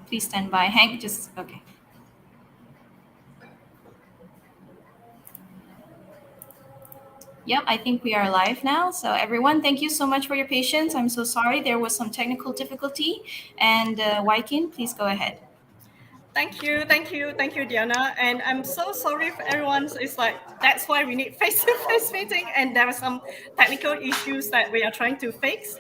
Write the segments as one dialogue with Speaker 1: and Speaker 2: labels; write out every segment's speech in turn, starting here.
Speaker 1: Please stand by. Hank, just okay. Yep, I think we are live now. So everyone, thank you so much for your patience. I'm so sorry there was some technical difficulty. And Waikin, please go ahead.
Speaker 2: Thank you, Diana. And I'm so sorry for everyone. It's like, that's why we need face-to-face meeting. And there are some technical issues that we are trying to fix.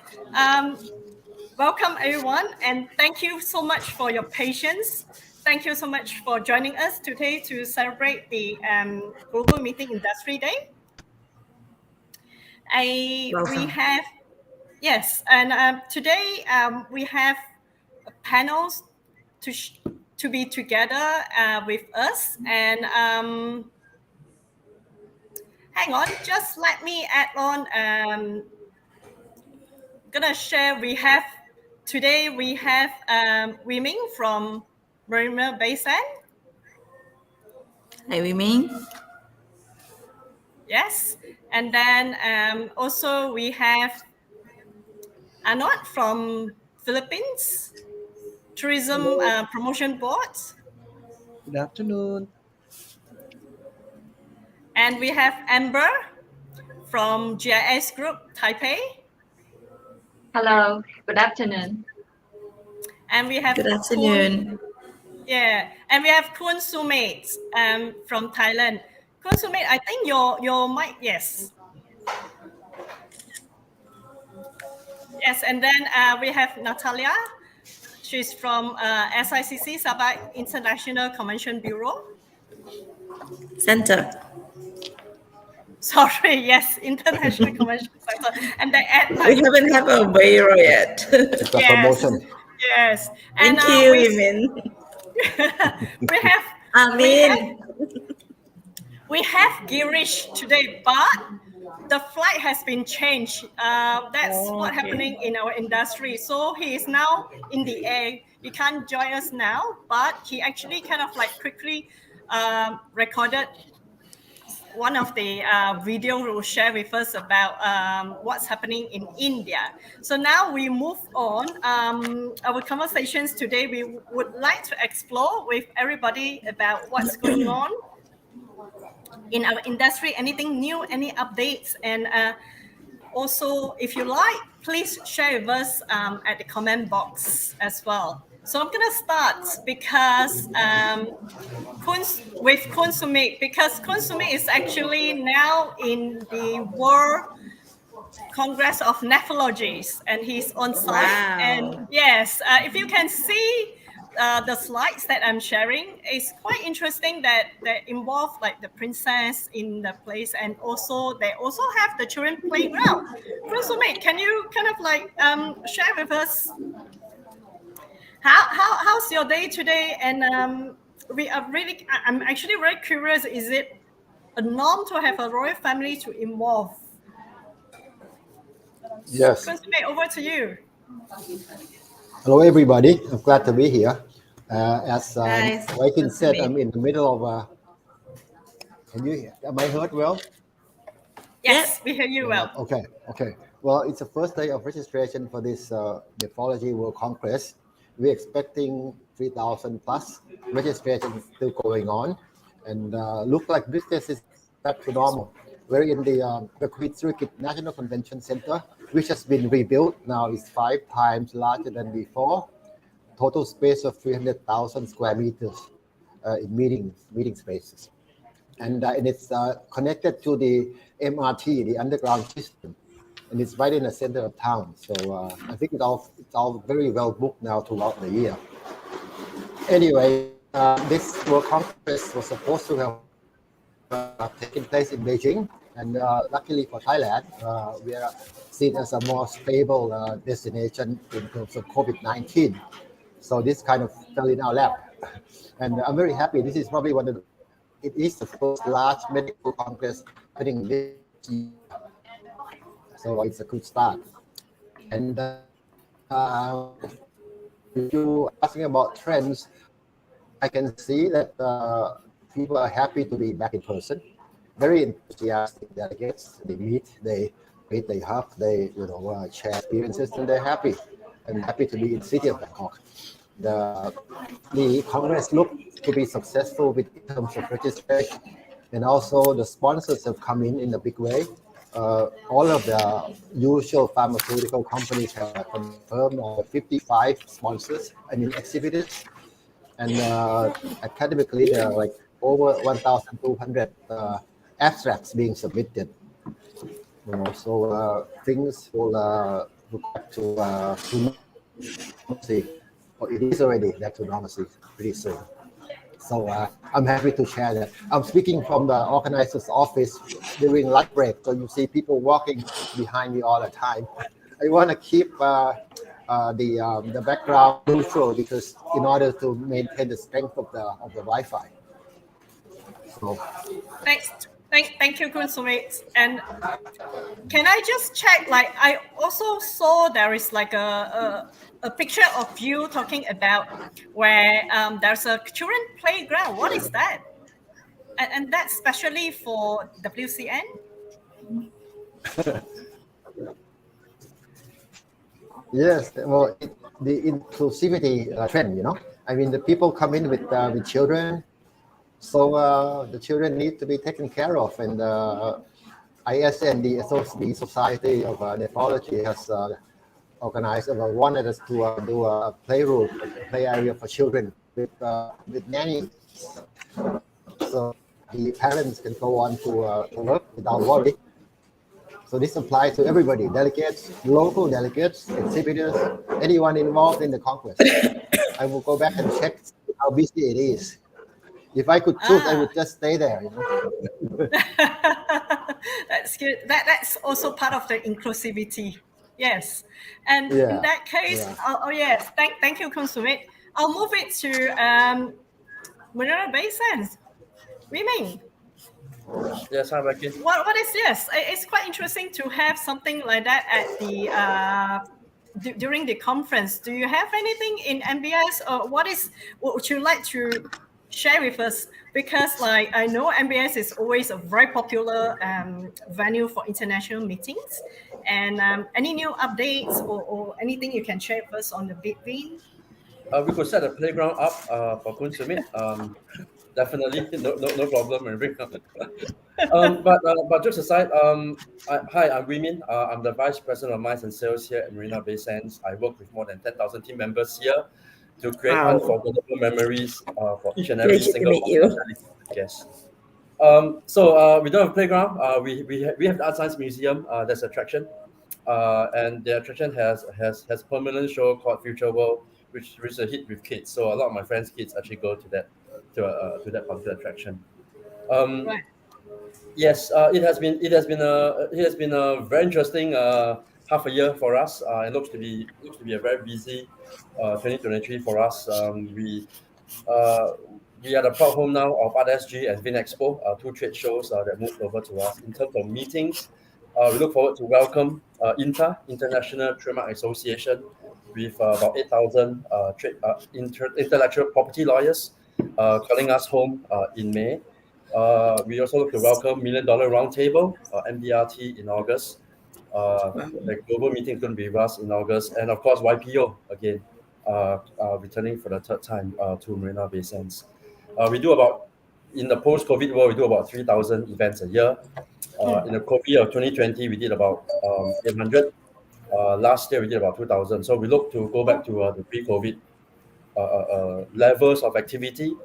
Speaker 2: Welcome, everyone. And thank you so much for your patience. Thank you so much for joining us today to celebrate the Global Meeting Industry Day. We have, yes, and today we have panels to be together with us. And hang on, just let me add on. Gonna share. Today we have Wei Ming from Marina Bay Sands.
Speaker 3: Hi, Wei Ming.
Speaker 2: Yes, and then also we have Anot from Philippines Tourism Promotion Board.
Speaker 4: Good afternoon.
Speaker 2: And we have Amber from GIS Group Taipei.
Speaker 5: Hello, good afternoon.
Speaker 2: And we have
Speaker 3: Good afternoon.
Speaker 2: And we have Kun Sumate from Thailand. Kun Sumate, I think your mic, yes. Yes, and then we have Natalia. She's from SICC, Sabah International Convention Bureau.
Speaker 3: Center.
Speaker 2: Sorry, yes, International Convention Center. And they add
Speaker 3: we haven't have a bureau yet.
Speaker 4: It's a promotion.
Speaker 2: Yes.
Speaker 3: Thank you, Women.
Speaker 2: we have Girish today, but the flight has been changed. That's what's happening in our industry. So he is now in the air. He can't join us now, but he actually kind of like quickly recorded one of the video will share with us about what's happening in India. So now we move on. Our conversations today, we would like to explore with everybody about what's going on in our industry, anything new, any updates, and also, if you like, please share with us at the comment box as well. So I'm gonna start because with Kun Sumate, because Kun Sumate is actually now in the World Congress of Nephrologists, and he's on site.
Speaker 3: Wow.
Speaker 2: And yes, if you can see the slides that I'm sharing, it's quite interesting that they involve like the princess in the place, and also they also have the children playground. Kun Sumate, can you kind of like share with us how's your day today? And I'm actually very curious, is it a norm to have a royal family to involve?
Speaker 4: Yes.
Speaker 2: Kun Sumate, over to you.
Speaker 4: Hello, everybody. I'm glad to be here. As Waikin said, I'm in the middle of am I heard well?
Speaker 2: Yes, we hear you well.
Speaker 4: Okay. Well, it's the first day of registration for this Nephrology World Congress. We're expecting 3,000 plus registrations still going on, and look like business is back to normal. We're in the Queensrÿ National Convention Center, which has been rebuilt. Now it's 5 times larger than before. Total space of 300,000 square meters in meeting spaces, and it's connected to the MRT, the underground system, and it's right in the center of town. So I think it's all very well booked now throughout the year. Anyway, this World Congress was supposed to have taken place in Beijing, and luckily for Thailand, we are seen as a more stable destination in terms of COVID-19. So this kind of fell in our lap, and I'm very happy. This is probably it is the first large medical congress happening this year. So it's a good start. And if you asking about trends, I can see that people are happy to be back in person. Very enthusiastic delegates. They meet, they hug, they share experiences, and they're happy. And happy to be in the city of Bangkok. the the Congress looked to be successful in terms of registration, and also the sponsors have come in a big way. All of the usual pharmaceutical companies have confirmed 55 sponsors, I mean exhibitors, and academically there are like over 1,200 abstracts being submitted. So things will back to normalcy, or it is already back to normalcy pretty soon. So I'm happy to share that. I'm speaking from the organizer's office during lunch break, so you see people walking behind me all the time. I want to keep the background neutral because in order to maintain the strength of the Wi-Fi. So
Speaker 2: Thank you, Kun Sumit. And can I just check? Like, I also saw there is like a picture of you talking about where there's a children playground. What is that? And that's especially for WCN.
Speaker 4: yes, well, the inclusivity trend, I mean, the people come in with children, so the children need to be taken care of, and ISN, the Society of Nephrology, has organized wanted us to do a play area for children with nannies, so the parents can go on to work without worry. So this applies to everybody: delegates, local delegates, exhibitors, anyone involved in the Congress. I will go back and check how busy it is. If I could choose, I would just stay there.
Speaker 2: That's good. That's also part of the inclusivity. Yes. And
Speaker 4: Yeah,
Speaker 2: in that case,
Speaker 4: yeah.
Speaker 2: Yes, thank you, Kun Sumit. I'll move it to Marina Bay Sands. Women.
Speaker 6: Yes, hi, Becky.
Speaker 2: What is this? It's quite interesting to have something like that at the during the conference. Do you have anything in MBS, or what would you like to share with us? Because like I know MBS is always a very popular venue for international meetings. And any new updates or anything you can share with us on the Bitwin?
Speaker 6: We could set a playground up for Kun Sumit. Definitely, no problem. But jokes aside, hi, I'm Wimin. I'm the Vice President of Mines and Sales here at Marina Bay Sands. I work with more than 10,000 team members here to create
Speaker 3: Wow.
Speaker 6: unforgettable memories for each and every
Speaker 3: Pleasure to
Speaker 6: single
Speaker 3: meet you.
Speaker 6: guest. So we don't have a playground. We have the Art Science Museum. That's attraction, and the attraction has permanent show called Future World, which is a hit with kids. So a lot of my friends' kids actually go to that particular attraction.
Speaker 2: Right.
Speaker 6: Yes, it has been a very interesting half a year for us. It looks to be a very busy 2023 for us. We are the proud home now of ArtSG and VinExpo, two trade shows that moved over to us. In terms of meetings, we look forward to welcome INTA, International Trademark Association, with about 8,000 intellectual property lawyers calling us home in May. We also look to welcome $1 Million Roundtable, MDRT, in August. The global meeting is going to be with us in August. And of course, YPO again, returning for the third time to Marina Bay Sands. In the post-COVID world, we do about 3,000 events a year. In the COVID of 2020, we did about 800. Last year, we did about 2,000. So we look to go back to the pre-COVID levels of activity.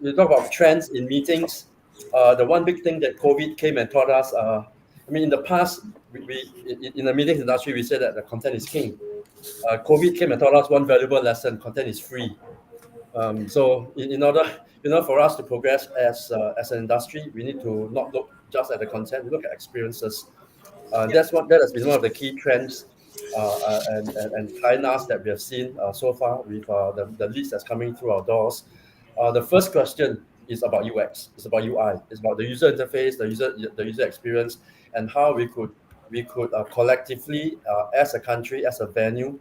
Speaker 6: We talk about trends in meetings. The one big thing that COVID came and taught us, in the past, in the meetings industry, we said that the content is king. COVID came and taught us one valuable lesson: content is free. So in order, for us to progress as an industry, we need to not look just at the content, we look at experiences. That has been one of the key trends and kindness that we have seen so far with the leads that's coming through our doors. The first question is about UX. It's about UI. It's about the user interface, the user experience, and how we could collectively, as a country, as a venue,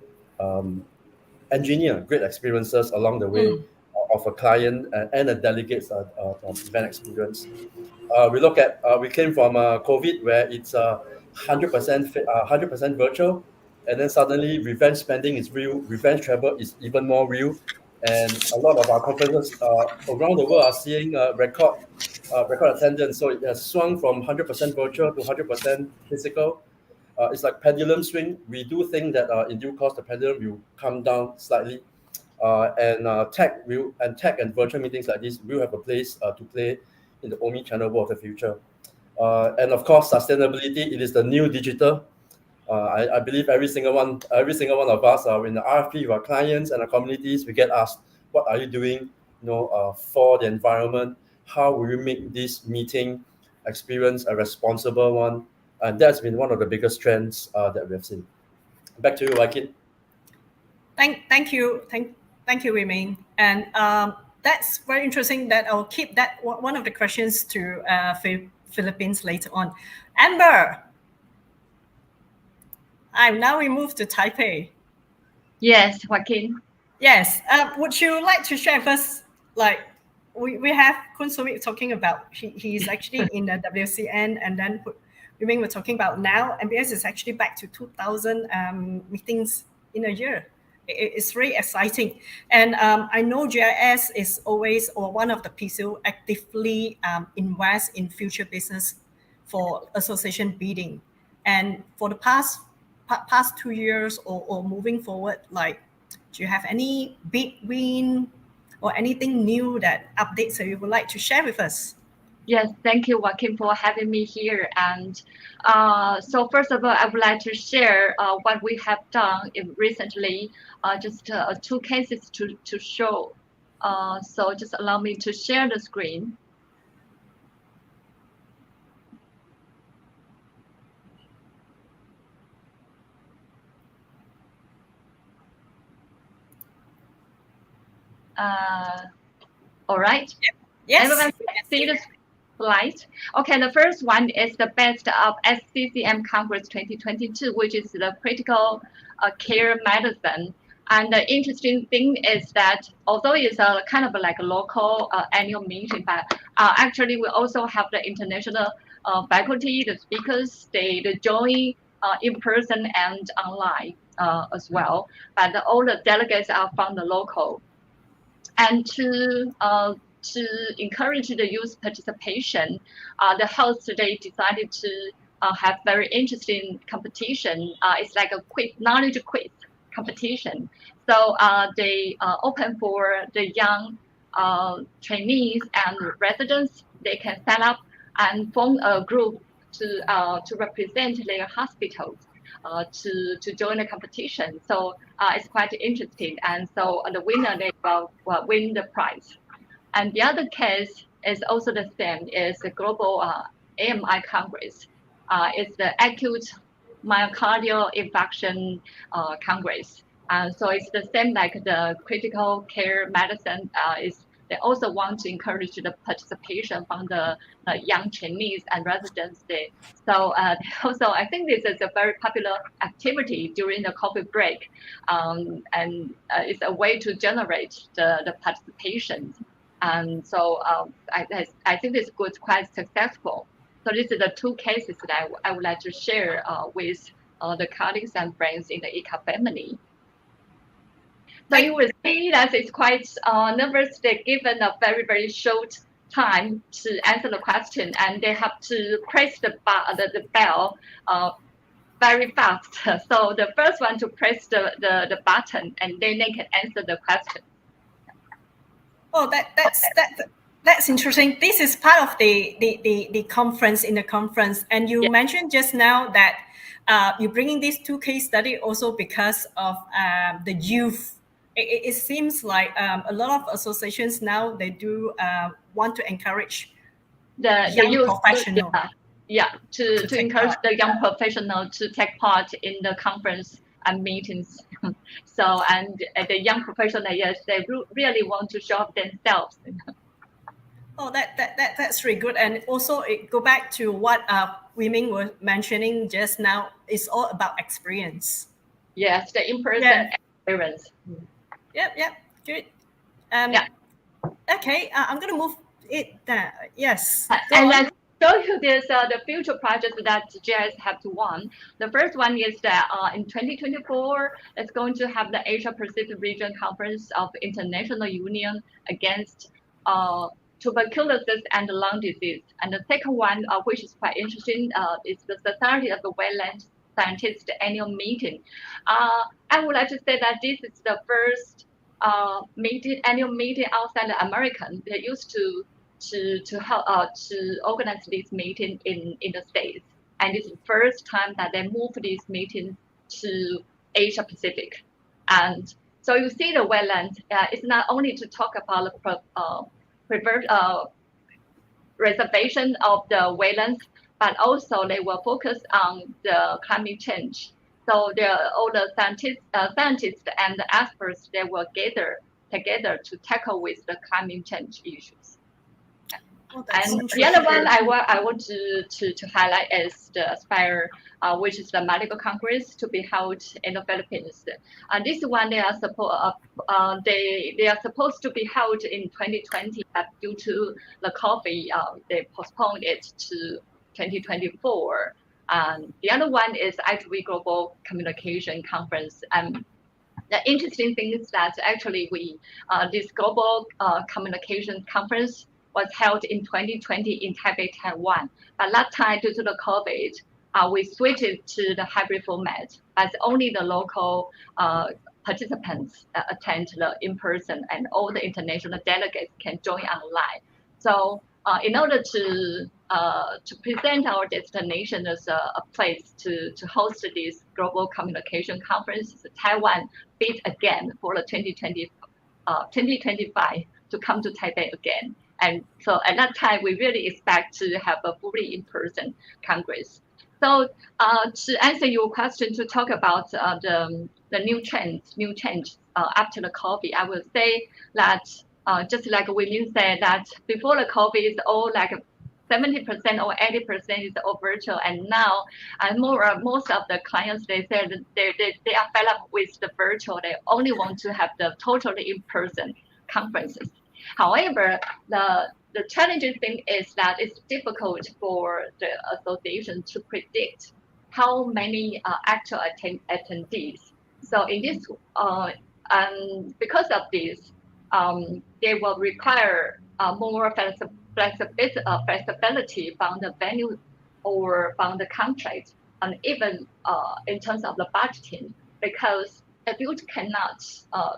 Speaker 6: engineer great experiences along the way of a client and a delegate's event experience. We came from COVID where it's 100% virtual. and then suddenly revenge spending is real, revenge travel is even more real, and a lot of our conferences around the world are seeing record attendance. So it has swung from 100% virtual to 100% physical. It's like pendulum swing. We do think that in due course the pendulum will come down slightly, and tech and virtual meetings like this will have a place to play in the omni-channel world of the future. And of course, sustainability. It is the new digital. I believe every single one of us are in the RFP with our clients and our communities. We get asked, "What are you doing, for the environment? How will you make this meeting experience a responsible one?" And that's been one of the biggest trends that we have seen. Back to you, Waikin.
Speaker 2: Thank you, Wei Ming. And that's very interesting. That I'll keep that one of the questions to Philippines later on. Amber, now we move to Taipei.
Speaker 5: Yes, Joaquin.
Speaker 2: Yes. Would you like to share with us, like, we have Kun Sumit talking about, he's actually in the WCN, and then Wei Ming were talking about now MBS is actually back to 2,000 meetings in a year. It's very exciting. And I know GIS is always, or one of the PCO actively invest in future business for association bidding. And for the past 2 years or moving forward, like, do you have any big win or anything new that updates that you would like to share with us?
Speaker 5: Yes, thank you, Joaquin, for having me here. And so first of all, I would like to share what we have done recently, just 2 cases to show. So just allow me to share the screen. All right.
Speaker 2: Yes.
Speaker 5: Everyone see the slide? Okay, the first one is the best of SCCM Congress 2022, which is the critical care medicine. And the interesting thing is that although it's a kind of like a local annual meeting, but actually we also have the international faculty, the speakers, they join in person and online as well. But all the delegates are from the local. And to encourage the youth participation, the host, they decided to have very interesting competition. It's like a knowledge quiz competition. So they open for the young trainees and residents. They can set up and form a group to represent their hospitals. To join the competition. So it's quite interesting. And so the winner, they will win the prize. And the other case is also the same, is the Global AMI Congress. It's the Acute Myocardial Infarction Congress. So it's the same like the critical care medicine. They also want to encourage the participation from the young trainees and residents there. So also, I think this is a very popular activity during the coffee break, and it's a way to generate the participation. And so I think this is quite successful. So this is the 2 cases that I would like to share with the colleagues and friends in the ECA family. So you will see that it's quite nervous. They're given a very, very short time to answer the question, and they have to press the bell very fast. So the first one to press the button, and then they can answer the question.
Speaker 2: Oh, that's interesting. This is part of the conference in the conference, and you mentioned just now that you're bringing these 2 case study also because of the youth. It seems like a lot of associations now, they do want to encourage
Speaker 5: the
Speaker 2: young
Speaker 5: youth
Speaker 2: professional.
Speaker 5: To encourage the young professional to take part in the conference and meetings. So, and the young professional, yes, they really want to show off themselves.
Speaker 2: Oh, that's really good. And also it go back to what Wei Ming was mentioning just now. It's all about experience.
Speaker 5: Yes, the in-person experience.
Speaker 2: Yep, good. Okay, I'm gonna move it. Yes.
Speaker 5: And show you this the future projects that GIS have to won. The first one is that in 2024, it's going to have the Asia Pacific Region Conference of International Union against tuberculosis and lung disease. And the second one, which is quite interesting, is the Society of the Wetland Scientists annual meeting. I would like to say that this is the first annual meeting outside the American. They used to help to organize this meeting in the States, and it's the first time that they moved this meeting to Asia Pacific. And so you see the wetland, it's not only to talk about the reservation of the wetlands, but also they will focus on the climate change. So all the scientists and the experts, they will gather together to tackle with the climate change issues.
Speaker 2: Oh,
Speaker 5: and the other one I want to highlight is the Aspire, which is the Medical Congress to be held in the Philippines. And this one they are supposed to be held in 2020, but due to the COVID, they postponed it to 2024. And the other one is ITV Global Communication Conference. And the interesting thing is that actually this global communication conference was held in 2020 in Taipei, Taiwan. But that time, due to the COVID, we switched it to the hybrid format, as only the local participants attend the in-person, and all the international delegates can join online. So in order to present our destination as a place to host this global communication conference, Taiwan bid again for the 2025 to come to Taipei again. And so at that time, we really expect to have a fully in-person Congress. So to answer your question, to talk about the new change after the COVID, I will say that just like Women said, that before the COVID, it's all like 70% or 80% is all virtual, and now most of the clients, they said that they are fed up with the virtual. They only want to have the totally in-person conferences. However, the challenging thing is that it's difficult for the association to predict how many actual attendees. So in this, because of this, they will require more flexibility from the venue or from the contract, and even in terms of the budgeting, because if you cannot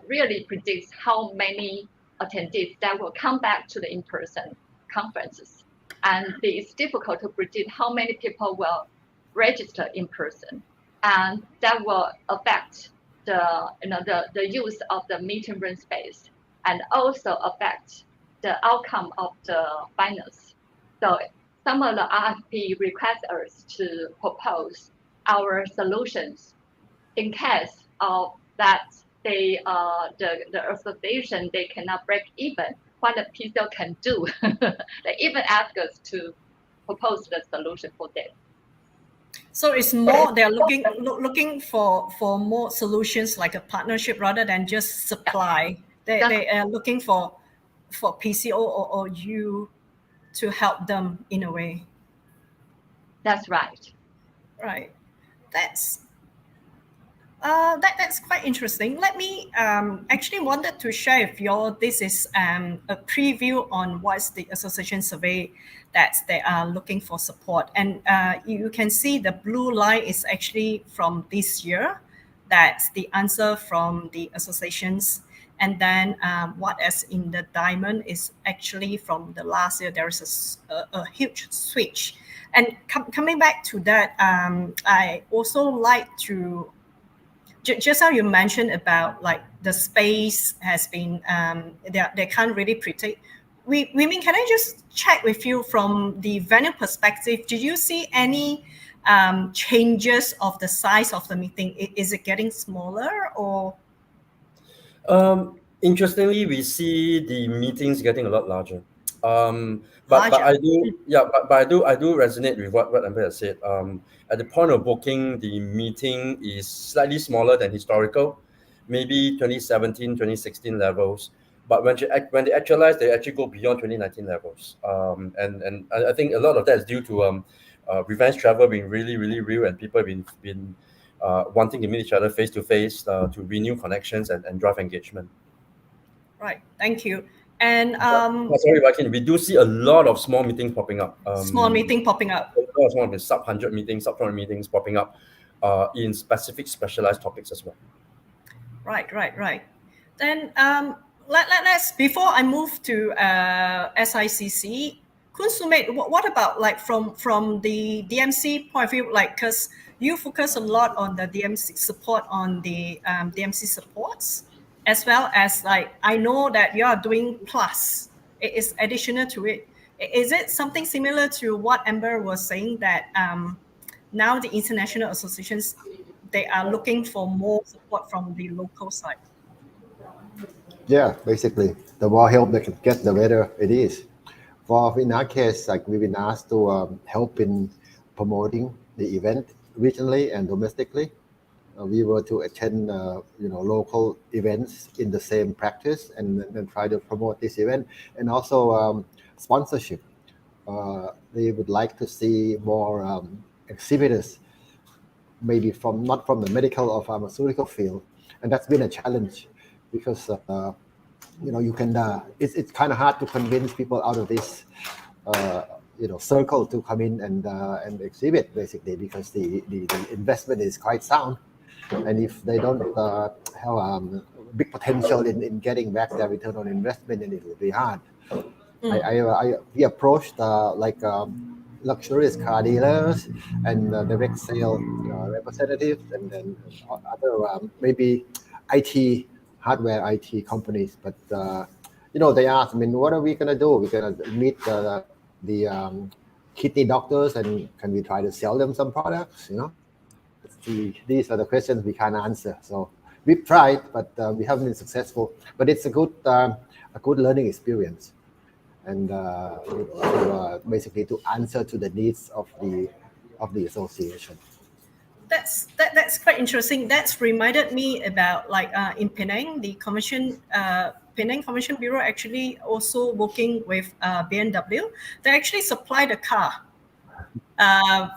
Speaker 5: really predict how many attendees that will come back to the in-person conferences, and it's difficult to predict how many people will register in person, and that will affect the use of the meeting room space, and also affect the outcome of the finals. So some of the RFP request us to propose our solutions in case of that the association, they cannot break even. What the PCO can do, they even ask us to propose the solution for them.
Speaker 2: So it's more, they're looking for more solutions like a partnership rather than just supply. They are looking for PCO or you to help them in a way.
Speaker 5: That's right.
Speaker 2: Right. That's quite interesting. Let me actually wanted to share with you all. This is a preview on what's the association survey that they are looking for support. And you can see the blue line is actually from this year. That's the answer from the associations. And then what is in the diamond is actually from the last year. There is a huge switch. And coming back to that, I also like to, just how you mentioned about like the space has been, they can't really predict. Women, can I just check with you from the venue perspective? Did you see any changes of the size of the meeting? Is it getting smaller or?
Speaker 6: Interestingly, we see the meetings getting a lot larger. But I do resonate with what Amber has said. At the point of booking, the meeting is slightly smaller than historical, maybe 2017, 2016 levels. But when they actualize, they actually go beyond 2019 levels. And I think a lot of that is due to revenge travel being really, really real, and people have been wanting to meet each other face to face to renew connections and drive engagement.
Speaker 2: Right. Thank you. And
Speaker 6: Sorry, Viking, we do see a lot of small meetings popping up.
Speaker 2: small meeting popping up.
Speaker 6: A lot of small meetings, sub 100 meetings, sub 200 meetings popping up in specialized topics as well.
Speaker 2: Right. Then let's before I move to SICC, Kun Sumit, what about like from the DMC point of view, like because you focus a lot on the DMC support on the DMC supports, as well as like I know that you are doing plus. It is additional to it. Is it something similar to what Amber was saying that now the international associations, they are looking for more support from the local side?
Speaker 4: Yeah, basically, the more help they can get, the better it is. In our case, like we've been asked to help in promoting the event regionally and domestically. We were to attend, local events in the same practice and try to promote this event, and also sponsorship. They would like to see more exhibitors, maybe not from the medical or pharmaceutical field, and that's been a challenge because you can it's kind of hard to convince people out of this circle to come in and exhibit, basically, because the investment is quite sound, and if they don't have big potential in getting back their return on investment, then it will be hard. We approached luxurious car dealers and direct sale representatives, and then other maybe IT hardware IT companies. But they asked, what are we gonna do? We're gonna meet the kidney doctors, and can we try to sell them some products? These are the questions we can't answer. So we've tried, but we haven't been successful. But it's a good learning experience, and basically to answer to the needs of the association.
Speaker 2: That's quite interesting. That's reminded me about like in Penang, the Penang Commission Bureau actually also working with BMW. They actually supply the car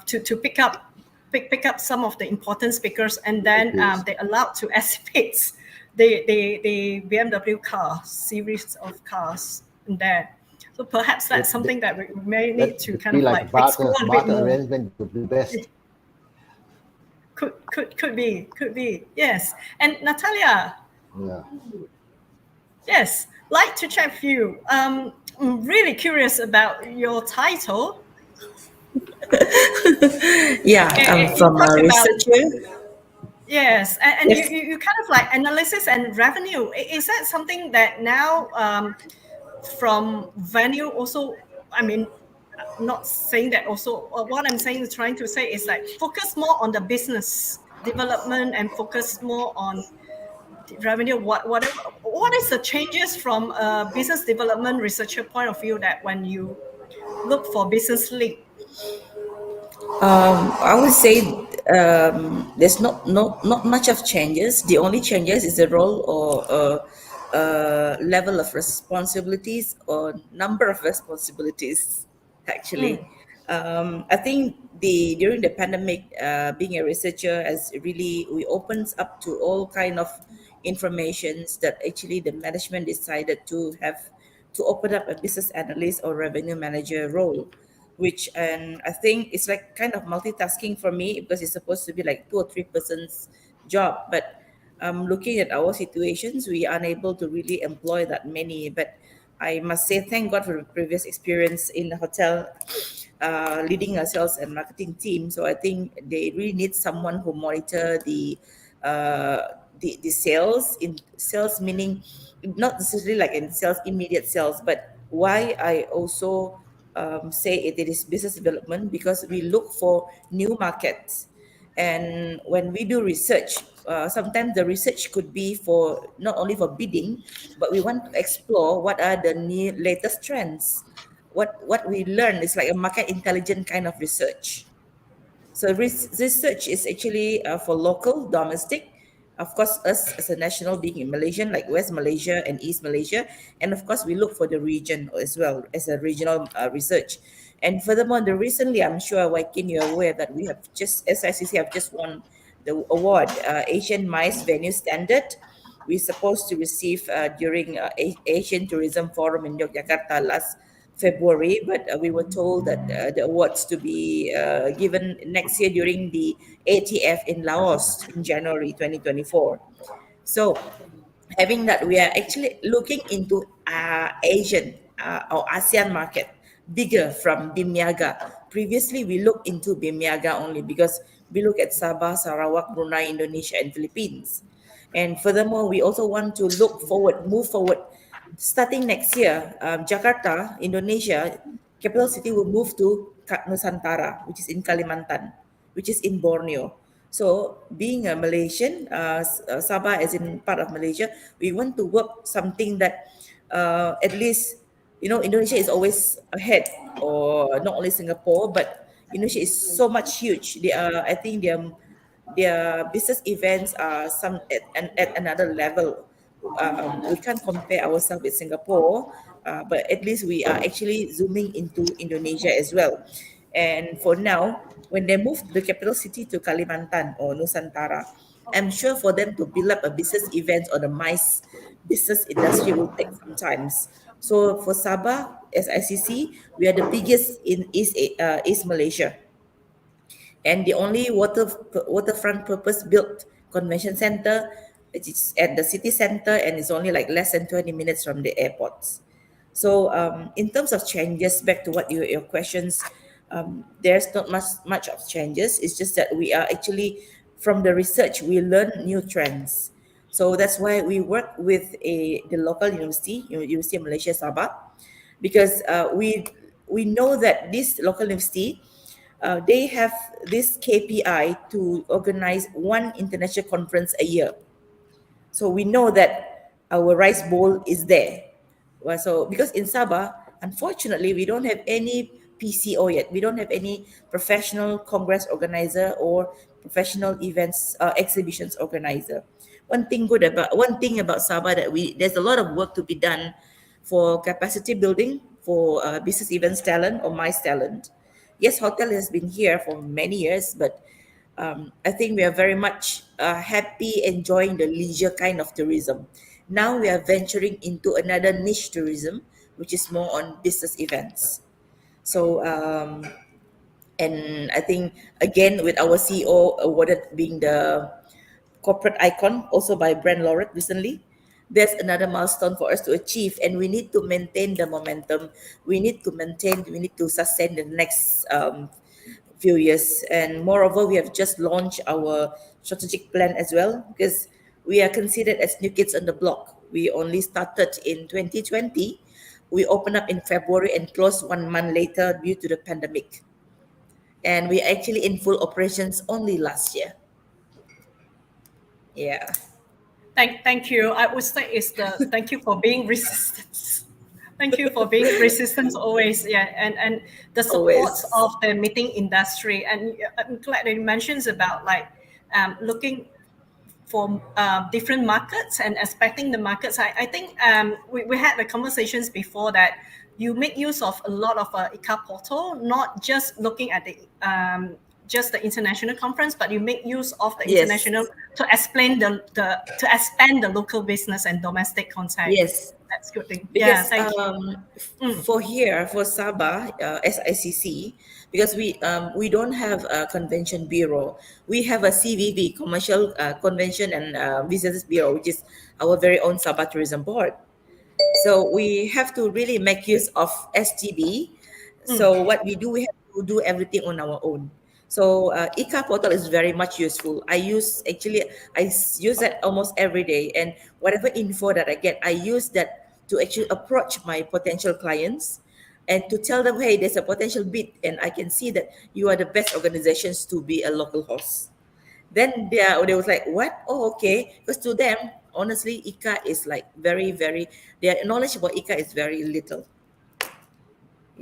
Speaker 2: to pick up some of the important speakers, and then they allowed to exhibit the BMW car series of cars in there. So perhaps that's something that we may need to kind of like explore a bit more.
Speaker 4: Arrangement would be best.
Speaker 2: Could be, yes. And Natalia,
Speaker 4: yeah,
Speaker 2: yes, like to check with you. I'm really curious about your title.
Speaker 3: Yeah, I'm from a researcher.
Speaker 2: Yes, and
Speaker 3: Yes.
Speaker 2: you kind of like analysis and revenue. Is that something that now from venue also? I mean, not saying that also. What I'm trying to say is like focus more on the business development and focus more on revenue. What is the changes from a business development researcher point of view that when you look for business lead?
Speaker 3: I would say there's not much of changes. The only changes is the role or level of responsibilities or number of responsibilities. Actually, I think during the pandemic, being a researcher has really we opens up to all kind of informations that actually the management decided to open up a business analyst or revenue manager role, which, and I think it's like kind of multitasking for me because it's supposed to be like 2 or 3 persons job. But looking at our situations, we are unable to really employ that many. But I must say thank God for the previous experience in the hotel, leading a sales and marketing team. So I think they really need someone who monitor the sales, in sales meaning not necessarily like in sales, immediate sales, but why I also say it is business development, because we look for new markets. And when we do research, sometimes the research could be for not only for bidding, but we want to explore what are the new latest trends. What we learn is like a market intelligent kind of research. So research is actually for local, domestic, Of course, us as a national being in Malaysian, like West Malaysia and East Malaysia, and of course we look for the region as well as a regional research. And furthermore, recently, I'm sure Waikin, you're aware that we have just SICC have just won the award, Asian MICE Venue Standard. We're supposed to receive during Asian Tourism Forum in Yogyakarta last February, but we were told that the awards to be given next year during the ATF in Laos in January 2024. So having that, we are actually looking into Asian or ASEAN market bigger from Bimiaga. Previously, we looked into Bimiaga only because we look at Sabah, Sarawak, Brunei, Indonesia, and Philippines. And furthermore, we also want to move forward. Starting next year, Jakarta, Indonesia, capital city will move to Nusantara, which is in Kalimantan, which is in Borneo. So, being a Malaysian, Sabah as in part of Malaysia, we want to work something that at least, Indonesia is always ahead, or not only Singapore, but Indonesia is so much huge. I think their business events are at another level. We can't compare ourselves with Singapore, but at least we are actually zooming into Indonesia as well. And for now, when they move the capital city to Kalimantan or Nusantara, I'm sure for them to build up a business event or the MICE business industry will take some times. So for Sabah, as ICC, we are the biggest in East Malaysia, and the only waterfront purpose built convention center, which is at the city center and is only like less than 20 minutes from the airports. So in terms of changes, back to what your questions, there's not much of changes. It's just that we are actually, from the research, we learn new trends. So that's why we work with the local university, University of Malaysia Sabah, because we know that this local university, they have this KPI to organize one international conference a year. So we know that our rice bowl is there. Well, so because in Sabah, unfortunately, we don't have any PCO yet. We don't have any professional congress organizer or professional events exhibitions organizer. One thing about Sabah, that there's a lot of work to be done for capacity building for business events talent or MICE talent. Yes, hotel has been here for many years, but I think we are very much happy enjoying the leisure kind of tourism. Now we are venturing into another niche tourism, which is more on business events. So, and I think again with our CEO awarded being the corporate icon also by Brand Laureate recently, there's another milestone for us to achieve, and we need to maintain the momentum. We need to sustain the next few years. And moreover, we have just launched our strategic plan as well, because we are considered as new kids on the block. We only started in 2020. We opened up in February and closed 1 month later due to the pandemic. And we actually in full operations only last year. Yeah,
Speaker 2: Thank you. I would say is the thank you for being resistant. Thank you for being resistant always. Yeah, and the supports
Speaker 3: always.
Speaker 2: of the meeting industry. And I'm glad that you mentions about like looking for different markets and expecting the markets. I think we had the conversations before that you make use of a lot of ICA portal, not just looking at the just the international conference, but you make use of the
Speaker 3: Yes,
Speaker 2: international to explain to expand the local business and domestic contact.
Speaker 3: yes.
Speaker 2: That's good thing. Yeah,
Speaker 3: Because
Speaker 2: thank you.
Speaker 3: for Sabah, SICC, because we don't have a convention bureau, we have a CVB, Commercial Convention and Visitors Bureau, which is our very own Sabah Tourism Board. So we have to really make use of SGB. So what we do, we have to do everything on our own. So ICA portal is very much useful. I use that almost every day, and whatever info that I get, I use that to actually approach my potential clients and to tell them, hey, there's a potential bid, and I can see that you are the best organizations to be a local host. Then they was like, what? Oh, okay. Because to them, honestly, ICA is like very, very, their knowledge about ICA is very little.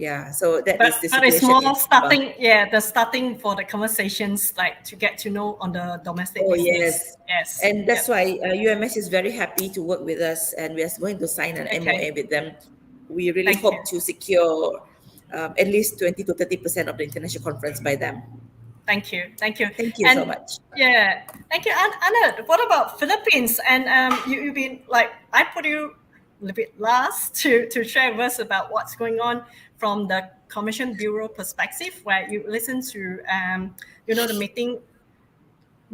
Speaker 3: Yeah, so that is the
Speaker 2: But it's
Speaker 3: situation in
Speaker 2: more
Speaker 3: Sabah.
Speaker 2: starting, yeah, the starting for the conversations, like to get to know on the domestic
Speaker 3: Oh,
Speaker 2: business.
Speaker 3: yes.
Speaker 2: Yes.
Speaker 3: And that's
Speaker 2: Yep.
Speaker 3: why UMS is very happy to work with us, and we are going to sign an MOA
Speaker 2: Okay.
Speaker 3: with them. We really
Speaker 2: Thank you.
Speaker 3: hope to secure at least 20 to 30% of the international conference by them.
Speaker 2: Thank you. Thank you.
Speaker 3: Thank you so
Speaker 2: And
Speaker 3: much.
Speaker 2: yeah, thank you. And Anna, what about Philippines? And you've been like, I put you a little bit last to share with us about what's going on from the Commission Bureau perspective, where you listen to the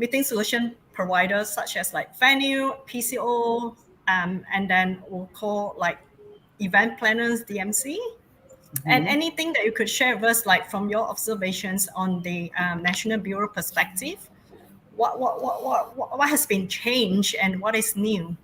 Speaker 2: meeting solution providers such as like venue, PCO, and then we'll call like event planners, DMC. And
Speaker 7: Mhm.
Speaker 2: anything that you could share with us, like from your observations on the National Bureau perspective, what has been changed and what is new?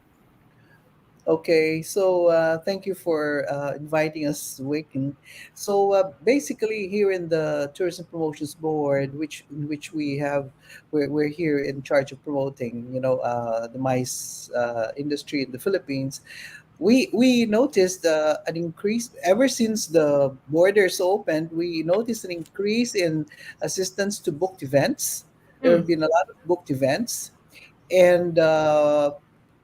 Speaker 7: Okay, so thank you for inviting us, Waking. So basically, here in the Tourism Promotions Board, in which we're here in charge of promoting, the MICE industry in the Philippines. We noticed an increase ever since the borders opened. We noticed an increase in assistance to booked events. There have
Speaker 2: Mm,
Speaker 7: been a lot of booked events, and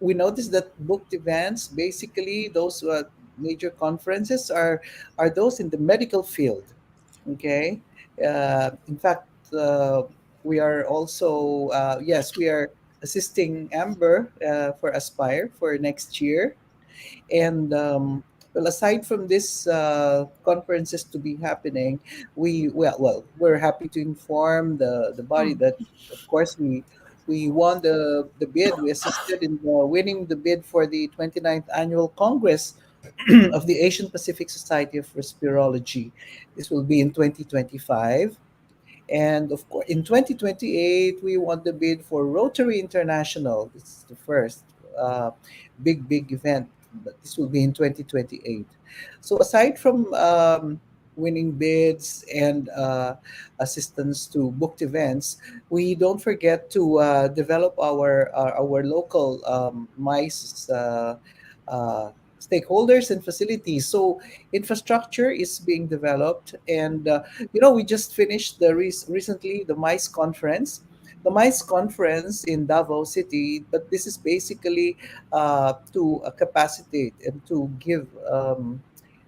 Speaker 7: we noticed that booked events, basically those major conferences, are those in the medical field. Okay, in fact, we are also yes, we are assisting Amber for Aspire for next year. And well, aside from this conferences to be happening, we're happy to inform the body
Speaker 2: mm,
Speaker 7: that, of course, we won the bid. We assisted in winning the bid for the 29th annual Congress of the Asian Pacific Society of Respirology. This will be in 2025. And of course, in 2028, we won the bid for Rotary International. This is the first uh, big event, but this will be in 2028. So aside from winning bids and assistance to booked events, we don't forget to develop our local MICE uh, stakeholders and facilities. So infrastructure is being developed, and we just finished recently the MICE conference. The MICE conference in Davao City, but this is basically to capacitate and to give,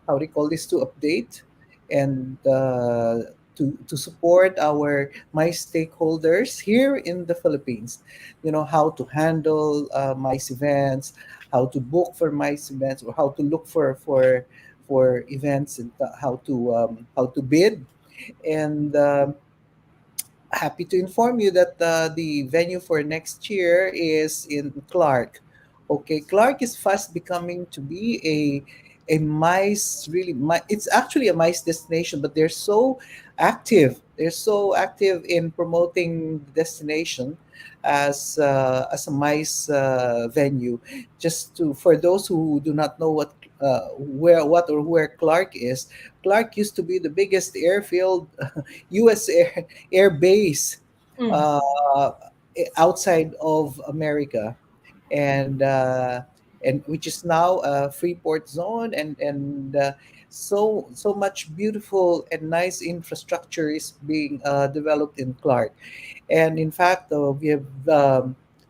Speaker 7: how do you call this, to update and to support our MICE stakeholders here in the Philippines. How to handle MICE events, how to book for MICE events, or how to look for events, and how to bid. And happy to inform you that the venue for next year is in Clark. Okay, Clark is fast becoming to be a mice, really. It's actually a mice destination, but they're so active. They're so active in promoting the destination as a mice venue. Just to for those who do not know where Clark is. Clark used to be the biggest airfield, U.S. air base
Speaker 2: mm.
Speaker 7: uh, outside of America, and which is now a free port zone, and so much beautiful and nice infrastructure is being developed in Clark. And in fact, we have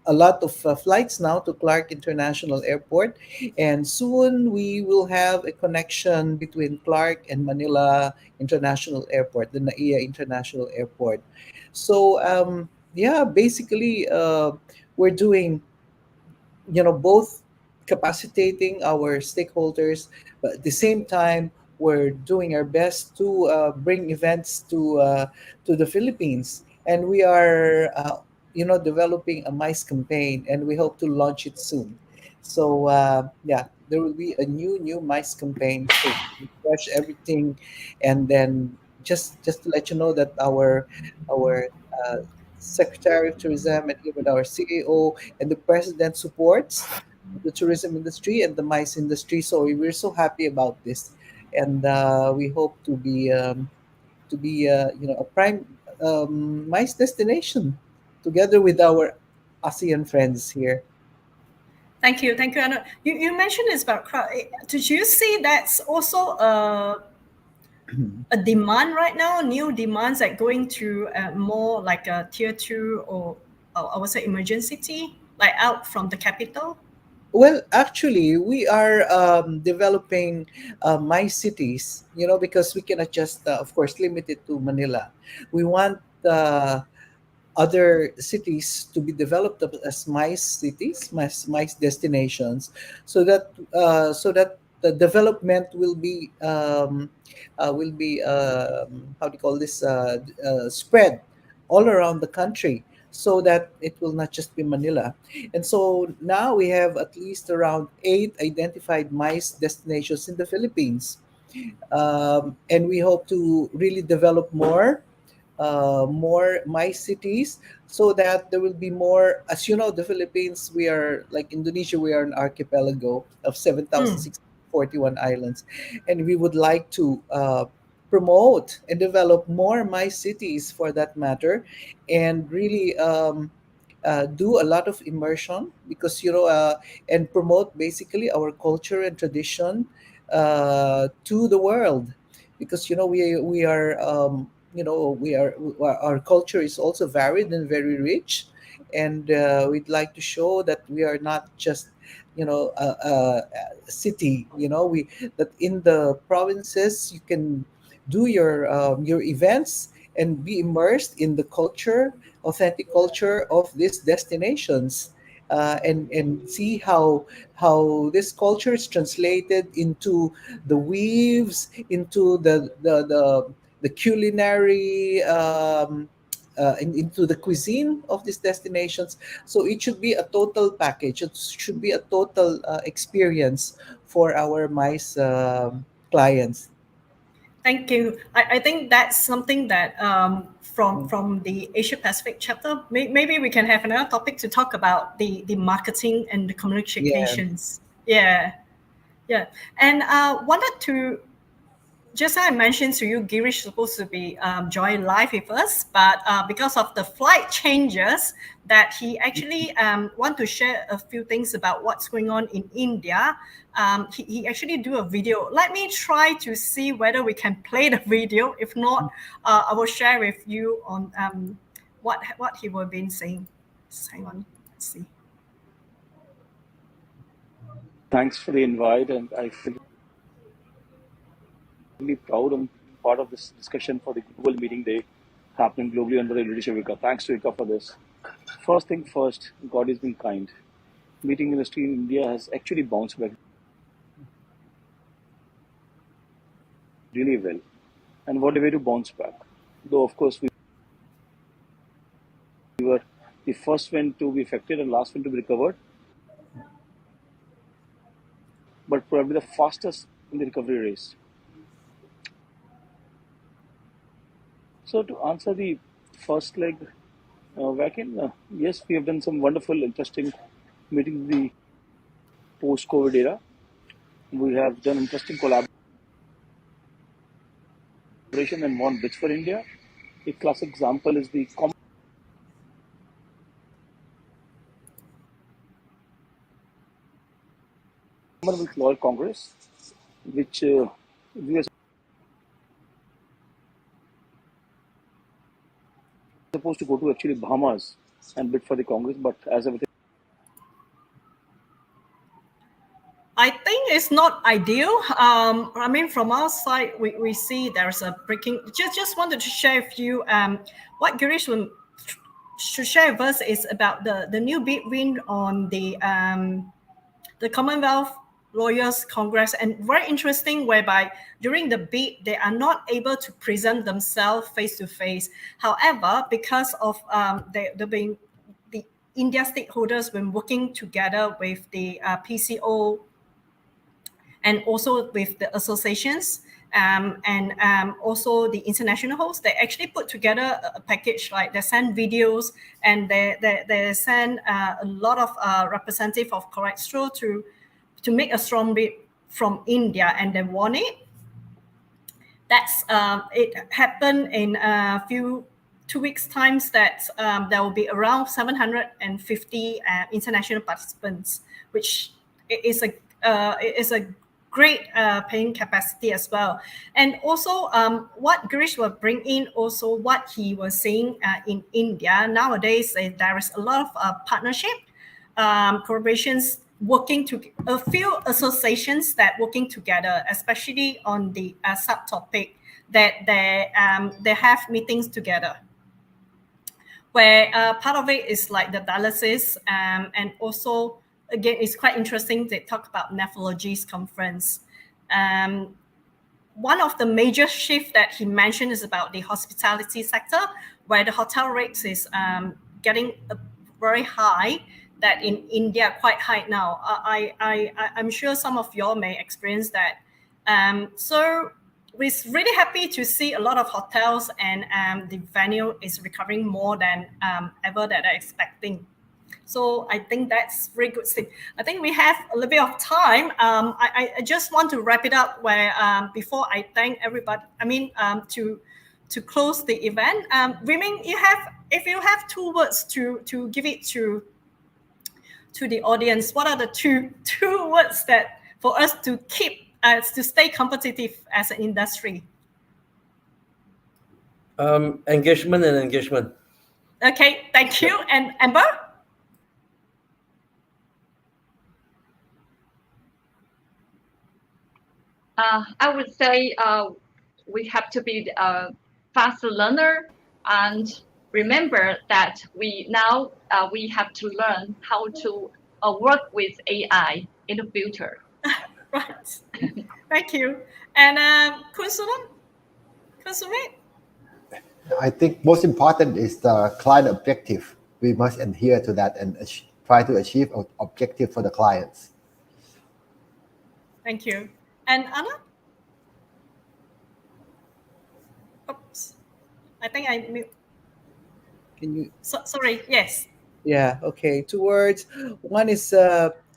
Speaker 7: a lot of flights now to Clark International Airport, and soon we will have a connection between Clark and Manila International Airport, the NAIA International Airport. So yeah, basically, we're doing, both capacitating our stakeholders, but at the same time we're doing our best to bring events to the Philippines. And we are developing a mice campaign, and we hope to launch it soon. So yeah, there will be a new mice campaign to refresh everything. And then just to let you know that our Secretary of Tourism and even our CEO and the president supports the tourism industry and the MICE industry. So we're so happy about this, and we hope to be a prime MICE destination together with our ASEAN friends here.
Speaker 2: Thank you, Anna. You mentioned this about crowd. Did you see that's also a demand right now, new demands that going to more like a tier 2 or I would say emerging city, like out from the capital?
Speaker 7: Well, actually, we are developing my cities, because we cannot just, of course, limit it to Manila. We want other cities to be developed as MICE cities, MICE destinations, so that the development will be how do you call this, spread all around the country, so that it will not just be Manila. And so now we have at least around 8 identified MICE destinations in the Philippines, and we hope to really develop more my cities, so that there will be more. As you know, the Philippines, we are like Indonesia, we are an archipelago of 7,641 islands, and we would like to promote and develop more my cities, for that matter, and really do a lot of immersion, because and promote basically our culture and tradition to the world, because we are our culture is also varied and very rich, and we'd like to show that we are not just a city. We that in the provinces you can do your events and be immersed in the culture, authentic culture of these destinations, and see how this culture is translated into the weaves, into the culinary, into the cuisine of these destinations. So it should be a total package. It should be a total experience for our MICE clients.
Speaker 2: Thank you. I think that's something that from the Asia Pacific chapter, maybe we can have another topic to talk about the marketing and the
Speaker 7: Yeah.
Speaker 2: communications. Yeah, yeah. And wanted to just I mentioned to you, Girish is supposed to be join live with us, but because of the flight changes, that he actually want to share a few things about what's going on in India. He actually do a video. Let me try to see whether we can play the video. If not, I will share with you on what he will been saying. Just hang on, let's see.
Speaker 8: Thanks for the invite, and I feel really proud and part of this discussion for the Global Meeting Day happening globally under the leadership of Ika. Thanks to Ika for this. First thing first, God has been kind. Meeting industry in India has actually bounced back really well. And what a way to bounce back. Though, of course, we were the first one to be affected and last one to be recovered, but probably the fastest in the recovery race. So, to answer the first leg, Vakin, yes, we have done some wonderful, interesting meetings in the post-COVID era. We have done interesting collaboration and won bids for India. A classic example is the Commonwealth Law Congress, which we were supposed to go to actually Bahamas and bid for the Congress, but as everything
Speaker 2: I think it's not ideal. I mean, from our side, we see there's a breaking. Just wanted to share with you what Girish should share with us is about the new bid win on the Commonwealth Lawyers Congress, and very interesting, whereby during the bid they are not able to present themselves face to face. However, because of the India stakeholders been working together with the PCO and also with the associations and also the international hosts, they actually put together a package. Like they send videos and they send a lot of representative of Corextro to make a strong bid from India, and they won it. That's it happened in a few 2 weeks times that there will be around 750 international participants, which is a great paying capacity as well. And also what Girish will bring in, also what he was saying in India, nowadays there is a lot of partnership, collaborations, working to a few associations that working together, especially on the subtopic that they have meetings together, where part of it is like the dialysis, and also again it's quite interesting. They talk about nephrology's conference. One of the major shift that he mentioned is about the hospitality sector, where the hotel rates is getting very high, that in India quite high now. I'm sure some of y'all may experience that. So we're really happy to see a lot of hotels, and the venue is recovering more than ever that they're expecting. So I think that's very good thing. I think we have a little bit of time. I just want to wrap it up where before I thank everybody. I mean, to close the event. Wiming, if you have 2 words to give it to the audience, what are the two words that for us to keep to stay competitive as an industry?
Speaker 6: Engagement and engagement.
Speaker 2: Okay, thank you. And Amber?
Speaker 5: I would say we have to be a fast learner, and remember that we have to learn how to work with AI in the future.
Speaker 2: Right. Thank you. And Kun Sumit?
Speaker 4: I think most important is the client objective. We must adhere to that and try to achieve an objective for the clients.
Speaker 2: Thank you. And Anna? Oops. I think I mute.
Speaker 7: Can you?
Speaker 2: Sorry. Yes.
Speaker 7: Yeah. Okay. 2 words. One is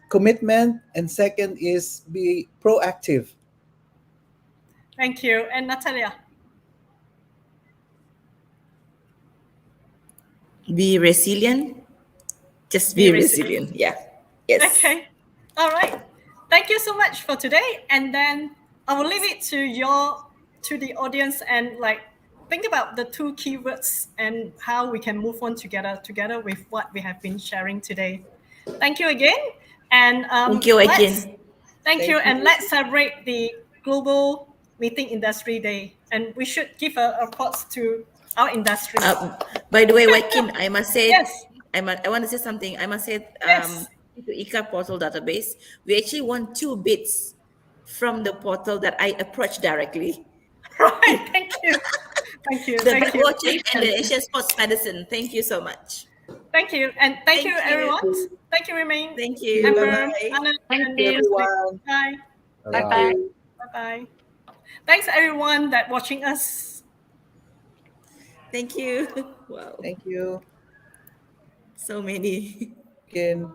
Speaker 7: commitment, and second is be proactive.
Speaker 2: Thank you. And Natalia?
Speaker 3: Be resilient. Just be resilient. Yeah. Yes.
Speaker 2: Okay. All right. Thank you so much for today. And then I will leave it to the audience, and like think about the 2 keywords and how we can move on together with what we have been sharing today. Thank you again. And
Speaker 3: Thank you again.
Speaker 2: Thank you.
Speaker 7: Thank
Speaker 2: And
Speaker 7: you.
Speaker 2: let's celebrate the Global Meeting Industry Day. And we should give a props to our industry.
Speaker 3: By the way, Joaquin, I must say,
Speaker 2: Yes.
Speaker 3: I want to say something. I must say,
Speaker 2: Yes.
Speaker 3: to ICA portal database, we actually won 2 bids from the portal that I approached directly.
Speaker 2: Right. Thank you. Thank you.
Speaker 3: The
Speaker 2: Thank you.
Speaker 3: watching and the Asian Sports Medicine. Thank you so much.
Speaker 2: Thank you. And thank you,
Speaker 3: Thank you.
Speaker 2: everyone. Thank you, Remain.
Speaker 3: Thank you.
Speaker 2: Amber,
Speaker 3: Bye-bye.
Speaker 2: Anna,
Speaker 5: Thank
Speaker 2: and
Speaker 5: you.
Speaker 7: Everyone.
Speaker 2: Bye.
Speaker 5: Bye bye.
Speaker 2: Bye-bye. Thanks, everyone that watching us.
Speaker 3: Thank you. Wow.
Speaker 7: Thank you.
Speaker 3: So many.
Speaker 7: Again.